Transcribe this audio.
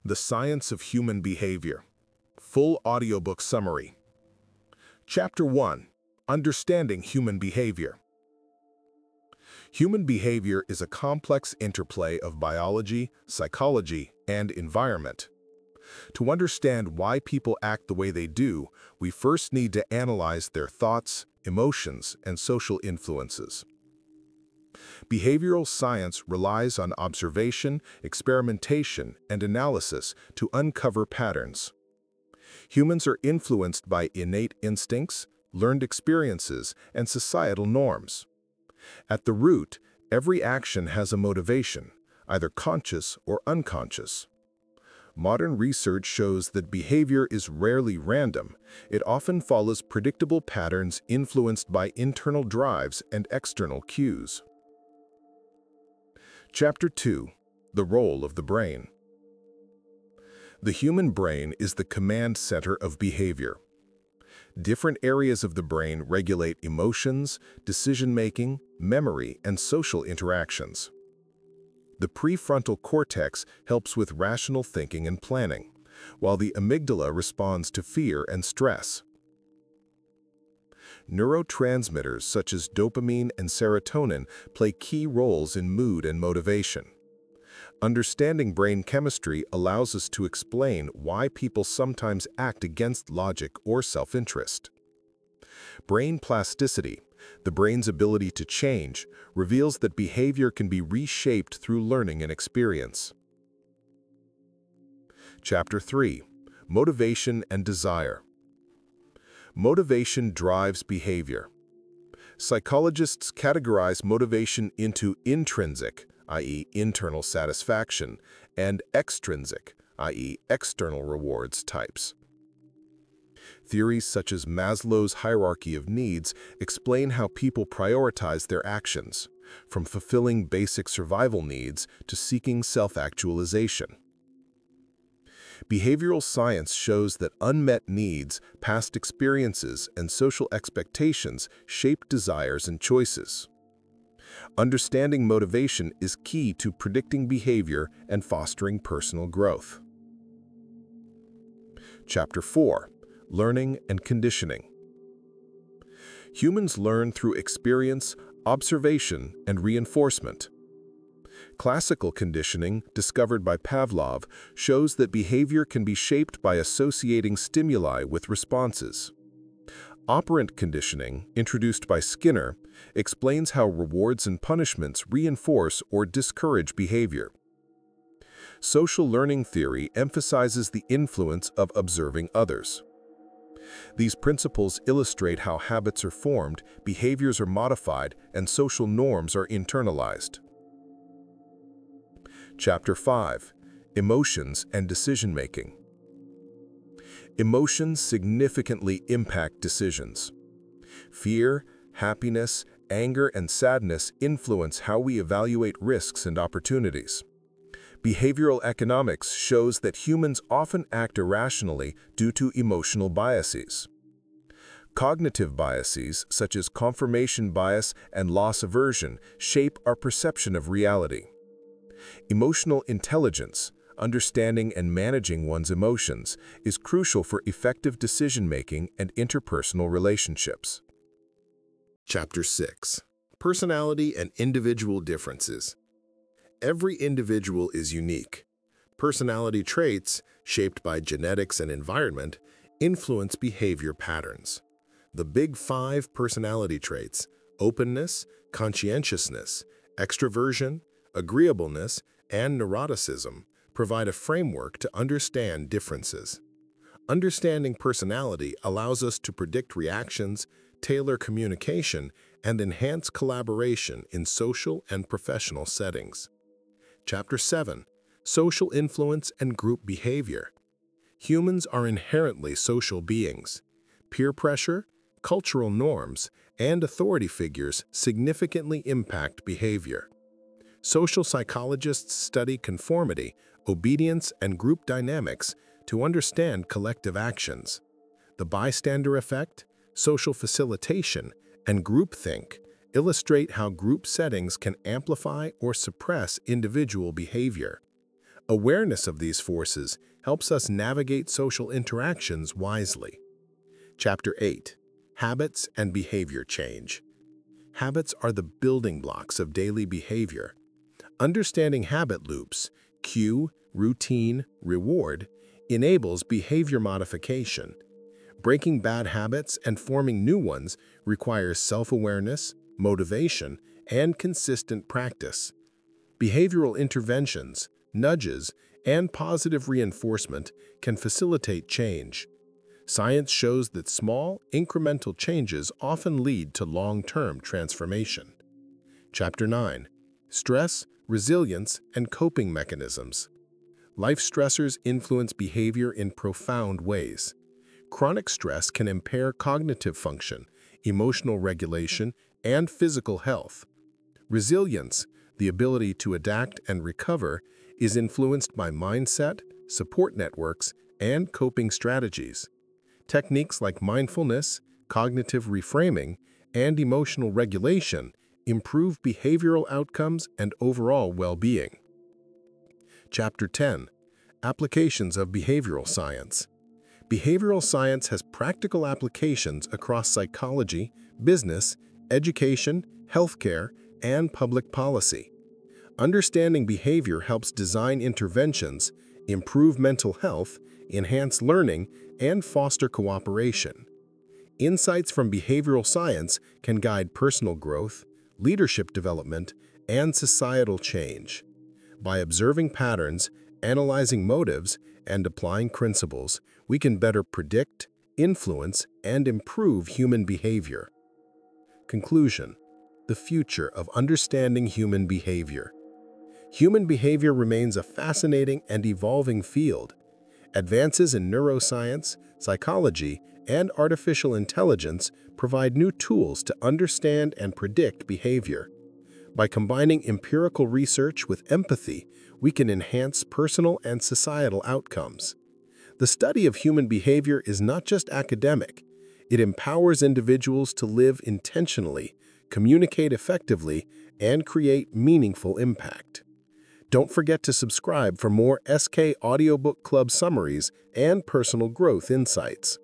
The Science of Human Behavior. Full audiobook summary. Chapter 1. Understanding Human Behavior. Human behavior is a complex interplay of biology, psychology, and environment. To understand why people act the way they do, we first need to analyze their thoughts, emotions, and social influences. Behavioral science relies on observation, experimentation, and analysis to uncover patterns. Humans are influenced by innate instincts, learned experiences, and societal norms. At the root, every action has a motivation, either conscious or unconscious. Modern research shows that behavior is rarely random. It often follows predictable patterns influenced by internal drives and external cues. Chapter 2. The Role of the Brain. The human brain is the command center of behavior. Different areas of the brain regulate emotions, decision-making, memory, and social interactions. The prefrontal cortex helps with rational thinking and planning, while the amygdala responds to fear and stress. Neurotransmitters such as dopamine and serotonin play key roles in mood and motivation. Understanding brain chemistry allows us to explain why people sometimes act against logic or self-interest. Brain plasticity, the brain's ability to change, reveals that behavior can be reshaped through learning and experience. Chapter 3. Motivation and Desire. Motivation drives behavior. Psychologists categorize motivation into intrinsic, i.e., internal satisfaction, and extrinsic, i.e., external rewards types. Theories such as Maslow's hierarchy of needs explain how people prioritize their actions, from fulfilling basic survival needs to seeking self-actualization. Behavioral science shows that unmet needs, past experiences, and social expectations shape desires and choices. Understanding motivation is key to predicting behavior and fostering personal growth. Chapter 4. Learning and Conditioning. Humans learn through experience, observation, and reinforcement. Classical conditioning, discovered by Pavlov, shows that behavior can be shaped by associating stimuli with responses. Operant conditioning, introduced by Skinner, explains how rewards and punishments reinforce or discourage behavior. Social learning theory emphasizes the influence of observing others. These principles illustrate how habits are formed, behaviors are modified, and social norms are internalized. Chapter 5. Emotions and Decision-Making. Emotions significantly impact decisions. Fear, happiness, anger, and sadness influence how we evaluate risks and opportunities. Behavioral economics shows that humans often act irrationally due to emotional biases. Cognitive biases, such as confirmation bias and loss aversion, shape our perception of reality. Emotional intelligence, understanding and managing one's emotions, is crucial for effective decision-making and interpersonal relationships. Chapter 6. Personality and Individual Differences. Every individual is unique. Personality traits, shaped by genetics and environment, influence behavior patterns. The Big Five personality traits, openness, conscientiousness, extroversion, agreeableness, and neuroticism, provide a framework to understand differences. Understanding personality allows us to predict reactions, tailor communication, and enhance collaboration in social and professional settings. Chapter 7. Social Influence and Group Behavior. Humans are inherently social beings. Peer pressure, cultural norms, and authority figures significantly impact behavior. Social psychologists study conformity, obedience, and group dynamics to understand collective actions. The bystander effect, social facilitation, and groupthink illustrate how group settings can amplify or suppress individual behavior. Awareness of these forces helps us navigate social interactions wisely. Chapter 8. Habits and Behavior Change. Habits are the building blocks of daily behavior. Understanding habit loops, cue, routine, reward, enables behavior modification. Breaking bad habits and forming new ones requires self-awareness, motivation, and consistent practice. Behavioral interventions, nudges, and positive reinforcement can facilitate change. Science shows that small, incremental changes often lead to long-term transformation. Chapter 9. Stress, Resilience, and Coping Mechanisms. Life stressors influence behavior in profound ways. Chronic stress can impair cognitive function, emotional regulation, and physical health. Resilience, the ability to adapt and recover, is influenced by mindset, support networks, and coping strategies. Techniques like mindfulness, cognitive reframing, and emotional regulation improve behavioral outcomes and overall well-being. Chapter 10. Applications of Behavioral Science. Behavioral science has practical applications across psychology, business, education, healthcare, and public policy. Understanding behavior helps design interventions, improve mental health, enhance learning, and foster cooperation. Insights from behavioral science can guide personal growth, leadership development, and societal change. By observing patterns, analyzing motives, and applying principles, we can better predict, influence, and improve human behavior. Conclusion: the future of understanding human behavior. Human behavior remains a fascinating and evolving field. Advances in neuroscience, psychology, and artificial intelligence provide new tools to understand and predict behavior. By combining empirical research with empathy, we can enhance personal and societal outcomes. The study of human behavior is not just academic. It empowers individuals to live intentionally, communicate effectively, and create meaningful impact. Don't forget to subscribe for more SK Audiobook Club summaries and personal growth insights.